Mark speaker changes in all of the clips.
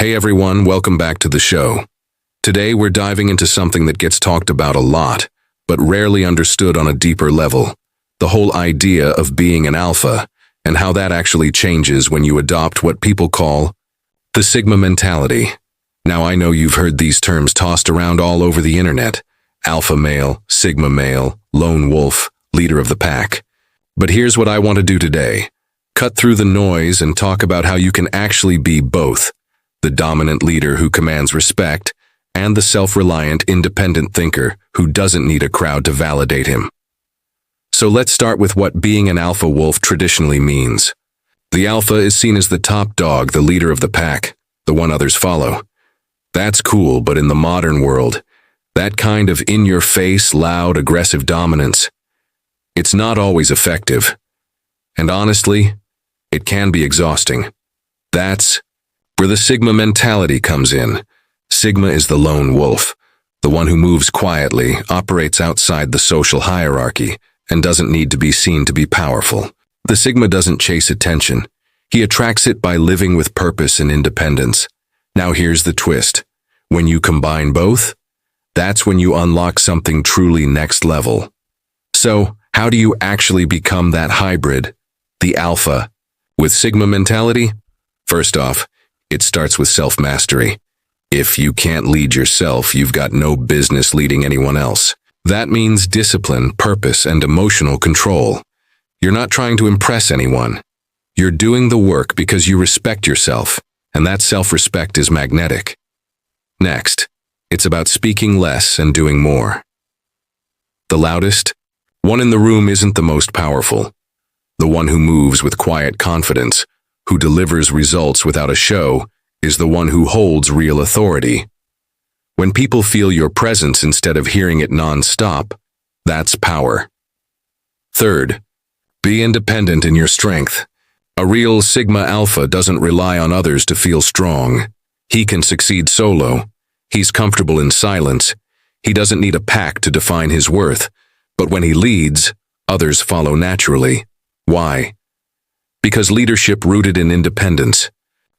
Speaker 1: Hey everyone, welcome back to the show. Today we're diving into something that gets talked about a lot, but rarely understood on a deeper level. The whole idea of being an alpha, and how that actually changes when you adopt what people call the Sigma mentality. Now I know you've heard these terms tossed around all over the internet. Alpha male, Sigma male, lone wolf, leader of the pack. But here's what I want to do today. Cut through the noise and talk about how you can actually be both. The dominant leader who commands respect, and the self-reliant, independent thinker who doesn't need a crowd to validate him. So let's start with what being an alpha wolf traditionally means. The alpha is seen as the top dog, the leader of the pack, the one others follow. That's cool, but in the modern world, that kind of in-your-face, loud, aggressive dominance, it's not always effective. And honestly, it can be exhausting. That's where the Sigma mentality comes in. Sigma is the lone wolf, the one who moves quietly, operates outside the social hierarchy, and doesn't need to be seen to be powerful. The Sigma doesn't chase attention. He attracts it by living with purpose and independence. Now here's the twist. When you combine both, that's when you unlock something truly next level. So, how do you actually become that hybrid, the alpha, with Sigma mentality? First off, it starts with self-mastery. If you can't lead yourself, you've got no business leading anyone else. That means discipline, purpose, and emotional control. You're not trying to impress anyone. You're doing the work because you respect yourself, and that self-respect is magnetic. Next, it's about speaking less and doing more. The loudest one in the room isn't the most powerful. The one who moves with quiet confidence, who delivers results without a show, is the one who holds real authority. When people feel your presence instead of hearing it non-stop, that's power. Third, be independent in your strength. A real Sigma alpha doesn't rely on others to feel strong. He can succeed solo. He's comfortable in silence. He doesn't need a pack to define his worth. But when he leads, others follow naturally. Why? Because leadership rooted in independence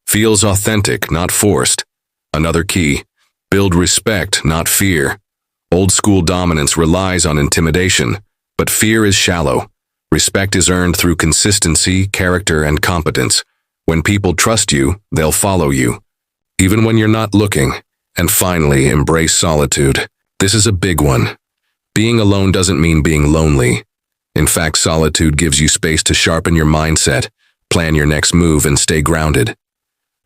Speaker 1: feels authentic, not forced. Another key, build respect, not fear. Old school dominance relies on intimidation, but fear is shallow. Respect is earned through consistency, character, and competence. When people trust you, they'll follow you, even when you're not looking. And finally, embrace solitude. This is a big one. Being alone doesn't mean being lonely. In fact, solitude gives you space to sharpen your mindset, plan your next move, and stay grounded.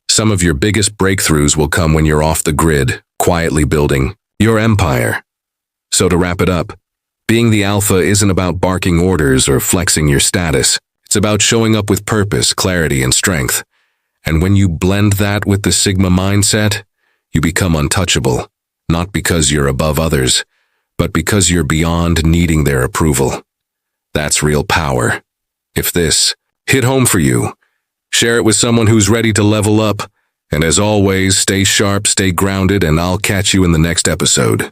Speaker 1: Some of your biggest breakthroughs will come when you're off the grid, quietly building your empire. So to wrap it up, being the alpha isn't about barking orders or flexing your status. It's about showing up with purpose, clarity, and strength. And when you blend that with the Sigma mindset, you become untouchable, not because you're above others, but because you're beyond needing their approval. That's real power. If this hit home for you, share it with someone who's ready to level up. And as always, stay sharp, stay grounded, and I'll catch you in the next episode.